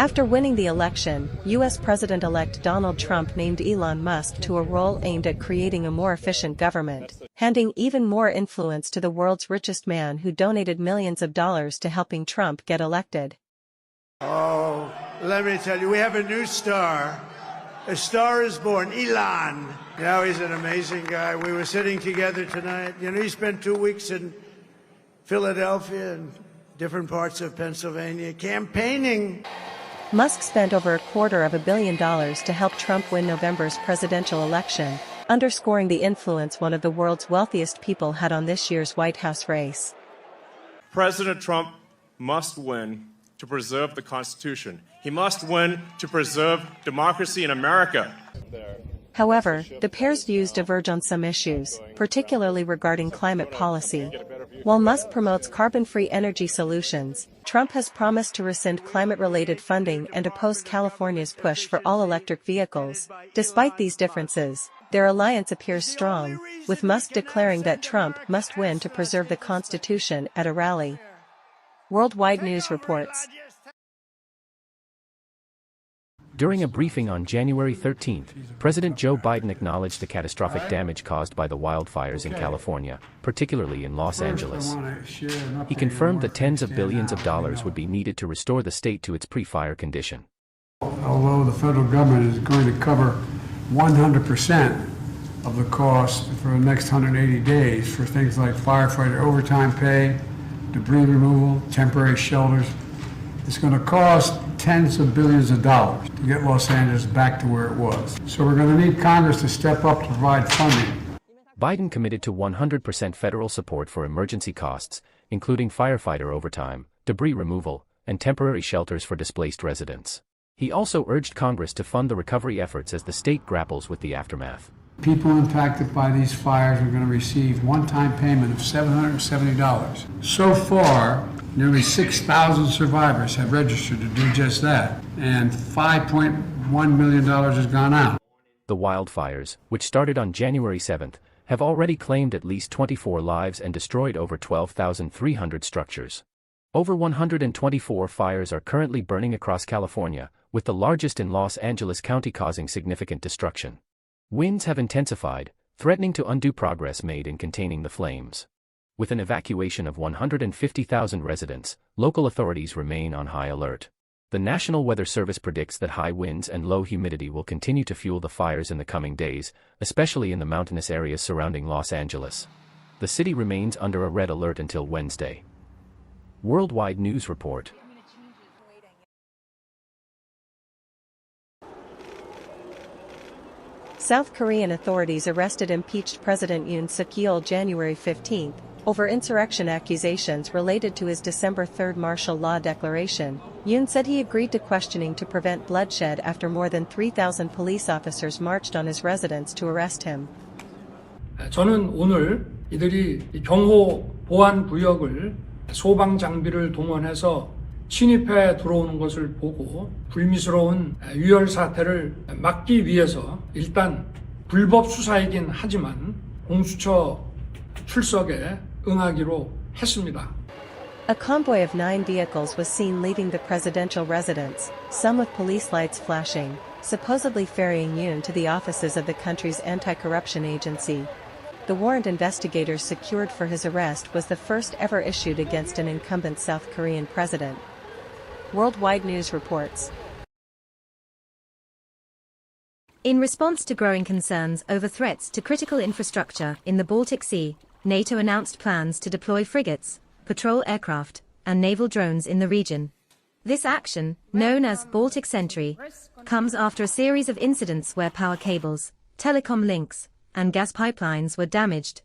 After winning the election, U.S. President-elect Donald Trump named Elon Musk to a role aimed at creating a more efficient government, handing even more influence to the world's richest man who donated millions of dollars to helping Trump get elected. Oh, let me tell you, we have a new star. A star is born, Elon. Now he's an amazing guy. We were sitting together tonight. You know, he spent 2 weeks in Philadelphia and different parts of Pennsylvania campaigning. Musk spent over $250 million to help Trump win November's presidential election, underscoring the influence one of the world's wealthiest people had on this year's White House race. President Trump must win to preserve the Constitution. He must win to preserve democracy in America. However, the pair's views diverge on some issues, particularly regarding climate policy. While Musk promotes carbon-free energy solutions, Trump has promised to rescind climate-related funding and oppose California's push for all-electric vehicles. Despite these differences, their alliance appears strong, with Musk declaring that Trump must win to preserve the Constitution at a rally. Worldwide News reports. During a briefing on January 13, President Joe Biden acknowledged the catastrophic damage caused by the wildfires in California, particularly in Los Angeles. He confirmed that tens of billions of dollars would be needed to restore the state to its pre-fire condition. Although the federal government is going to cover 100% of the cost for the next 180 days for things like firefighter overtime pay, debris removal, temporary shelters, it's going to cost tens of billions of dollars to get Los Angeles back to where it was. So we're going to need Congress to step up to provide funding. Biden committed to 100% federal support for emergency costs, including firefighter overtime, debris removal, and temporary shelters for displaced residents. He also urged Congress to fund the recovery efforts as the state grapples with the aftermath. People impacted by these fires are going to receive one-time payment of $770. So far, nearly 6,000 survivors have registered to do just that, and $5.1 million has gone out. The wildfires, which started on January 7, have already claimed at least 24 lives and destroyed over 12,300 structures. Over 124 fires are currently burning across California, with the largest in Los Angeles County causing significant destruction. Winds have intensified, threatening to undo progress made in containing the flames. With an evacuation of 150,000 residents, local authorities remain on high alert. The National Weather Service predicts that high winds and low humidity will continue to fuel the fires in the coming days, especially in the mountainous areas surrounding Los Angeles. The city remains under a red alert until Wednesday. Worldwide News Report. South Korean authorities arrested impeached President Yoon Suk-yeol January 15 over insurrection accusations related to his December 3 martial law declaration. Yoon said he agreed to questioning to prevent bloodshed after more than 3,000 police officers marched on his residence to arrest him. 저는 오늘 이들이 경호 보안 구역을 소방 장비를 동원해서 침입해 들어오는 것을 보고 불미스러운 유혈 사태를 막기 위해서 일단 불법 수사이긴 하지만 공수처 출석에 응하기로 했습니다. A convoy of 9 vehicles was seen leaving the presidential residence, some with police lights flashing, supposedly ferrying Yoon to the offices of the country's anti-corruption agency. The warrant investigators secured for his arrest was the first ever issued against an incumbent South Korean president. Worldwide News reports. In response to growing concerns over threats to critical infrastructure in the Baltic Sea, NATO announced plans to deploy frigates, patrol aircraft, and naval drones in the region. This action, known as Baltic Sentry, comes after a series of incidents where power cables, telecom links, and gas pipelines were damaged.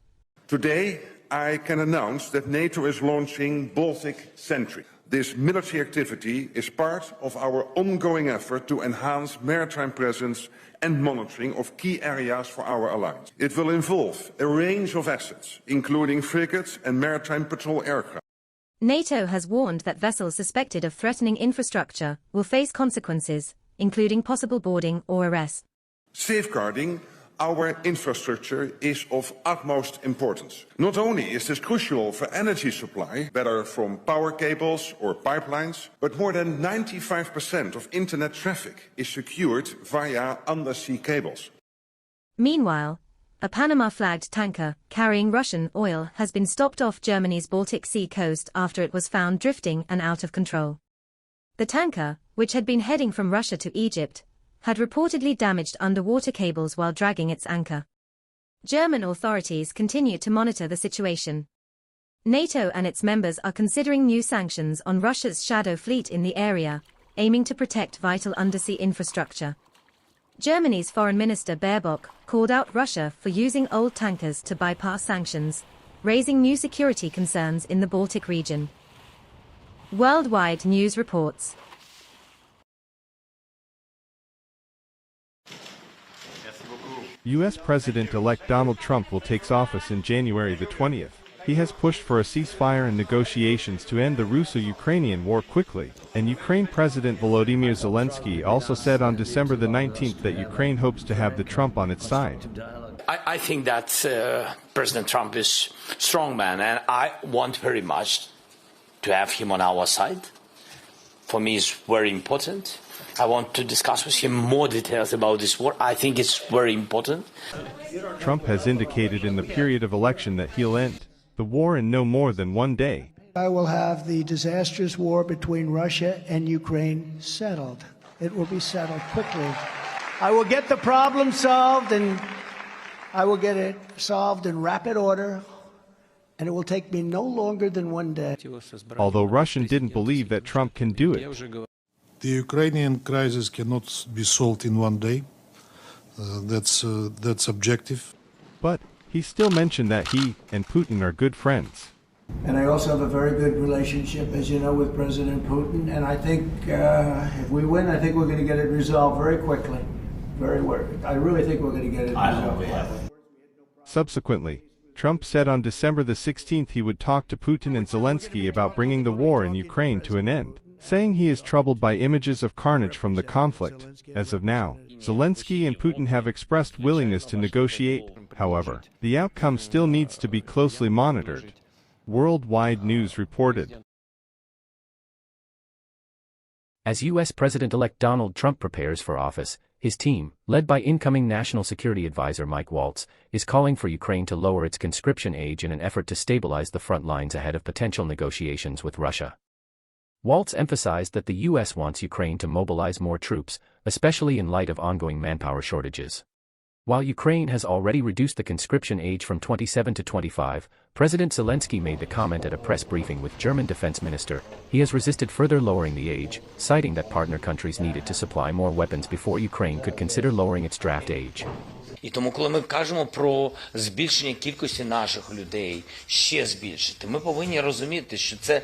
Today, I can announce that NATO is launching Baltic Sentry. This military activity is part of our ongoing effort to enhance maritime presence and monitoring of key areas for our alliance. It will involve a range of assets, including frigates and maritime patrol aircraft. NATO has warned that vessels suspected of threatening infrastructure will face consequences, including possible boarding or arrest. Safeguarding Our infrastructure is of utmost importance. Not only is this crucial for energy supply, whether from power cables or pipelines, but more than 95% of internet traffic is secured via undersea cables. Meanwhile, a Panama-flagged tanker carrying Russian oil has been stopped off Germany's Baltic Sea coast after it was found drifting and out of control. The tanker, which had been heading from Russia to Egypt, had reportedly damaged underwater cables while dragging its anchor. German authorities continue to monitor the situation. NATO and its members are considering new sanctions on Russia's shadow fleet in the area, aiming to protect vital undersea infrastructure. Germany's Foreign Minister Baerbock called out Russia for using old tankers to bypass sanctions, raising new security concerns in the Baltic region. Worldwide News reports. U.S. President-elect Donald Trump will take office in January the 20th. He has pushed for a ceasefire and negotiations to end the Russo-Ukrainian war quickly, and Ukraine President Volodymyr Zelenskiy also said on December the 19th that Ukraine hopes to have the Trump on its side. I think that President Trump is a strong man, and I want very much to have him on our side. For me, it's very important. I want to discuss with him more details about this war. I think it's very important. Trump has indicated in the period of election that he'll end the war in no more than 1 day. I will have the disastrous war between Russia and Ukraine settled. It will be settled quickly. I will get the problem solved, and I will get it solved in rapid order, and it will take me no longer than 1 day. Although Russian didn't believe that Trump can do it. The Ukrainian crisis cannot be solved in 1 day. That's objective. But he still mentioned that he and Putin are good friends. And I also have a very good relationship, as you know, with President Putin. And I think if we win, I think we're going to get it resolved very quickly. I really think we're going to get it resolved. Subsequently, Trump said on December the 16th he would talk to Putin and Zelenskiy about bringing the war in Ukraine to an end, saying he is troubled by images of carnage from the conflict. As of now, Zelenskiy and Putin have expressed willingness to negotiate. However, the outcome still needs to be closely monitored. Worldwide News reported. As U.S. President-elect Donald Trump prepares for office, his team, led by incoming National Security Advisor Mike Waltz, is calling for Ukraine to lower its conscription age in an effort to stabilize the front lines ahead of potential negotiations with Russia. Waltz emphasized that the U.S. wants Ukraine to mobilize more troops, especially in light of ongoing manpower shortages. While Ukraine has already reduced the conscription age from 27 to 25, President Zelensky made the comment at a press briefing with German Defense Minister. He has resisted further lowering the age, citing that partner countries needed to supply more weapons before Ukraine could consider lowering its draft age. І тому, коли ми кажемо про збільшення кількості наших людей, ще збільшити, ми повинні розуміти, що це,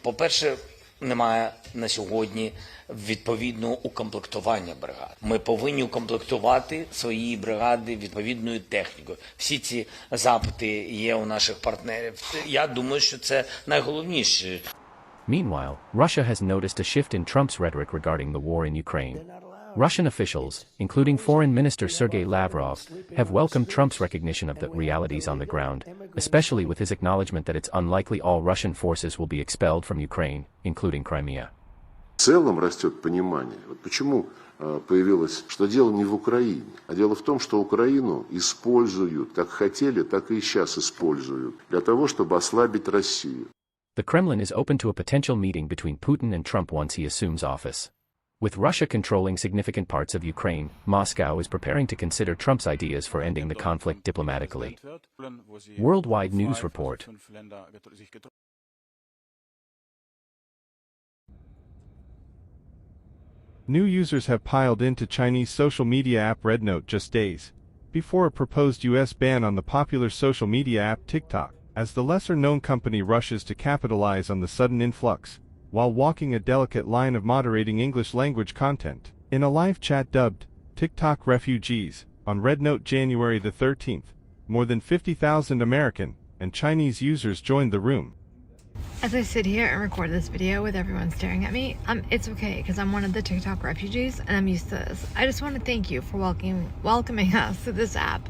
по-перше, немає на сьогодні відповідного укомплектування бригад. Ми повинні укомплектувати свої бригади відповідною технікою. Всі ці запити є у наших партнерів. Я думаю, що це найголовніше. Meanwhile, Russia has noticed a shift in Trump's rhetoric regarding the war in Ukraine. Russian officials, including Foreign Minister Sergei Lavrov, have welcomed Trump's recognition of the realities on the ground, especially with his acknowledgement that it's unlikely all Russian forces will be expelled from Ukraine, including Crimea. В целом растет понимание. Вот почему появилось, что дело не в Украине, а дело в том, что Украину используют, как хотели, так и сейчас используют, для того, чтобы ослабить Россию. The Kremlin is open to a potential meeting between Putin and Trump once he assumes office. With Russia controlling significant parts of Ukraine, Moscow is preparing to consider Trump's ideas for ending the conflict diplomatically. Worldwide News report. New users have piled into Chinese social media app RedNote just days before a proposed U.S. ban on the popular social media app TikTok, as the lesser-known company rushes to capitalize on the sudden influx, while walking a delicate line of moderating English-language content. In a live chat dubbed TikTok Refugees on RedNote January the 13th, more than 50,000 American and Chinese users joined the room. As I sit here and record this video with everyone staring at me, it's okay because I'm one of the TikTok refugees and I'm used to this. I just want to thank you for welcoming us to this app.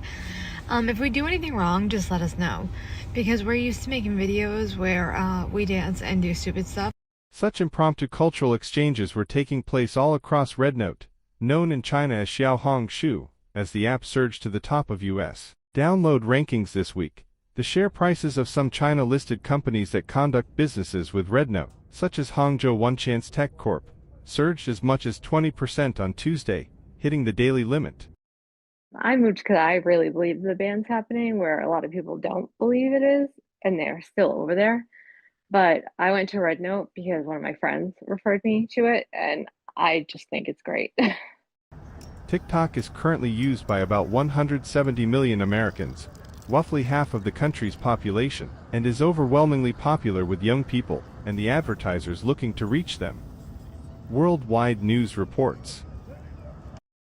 If we do anything wrong, just let us know because we're used to making videos where we dance and do stupid stuff. Such impromptu cultural exchanges were taking place all across RedNote, known in China as Xiaohongshu, as the app surged to the top of U.S. download rankings this week. The share prices of some China-listed companies that conduct businesses with RedNote, such as Hangzhou Onechance Tech Corp., surged as much as 20% on Tuesday, hitting the daily limit. I moved because I really believe the ban's happening, where a lot of people don't believe it is, and they're still over there. But I went to RedNote because one of my friends referred me to it, and I just think it's great. TikTok is currently used by about 170 million Americans, roughly half of the country's population, and is overwhelmingly popular with young people and the advertisers looking to reach them. Worldwide News reports.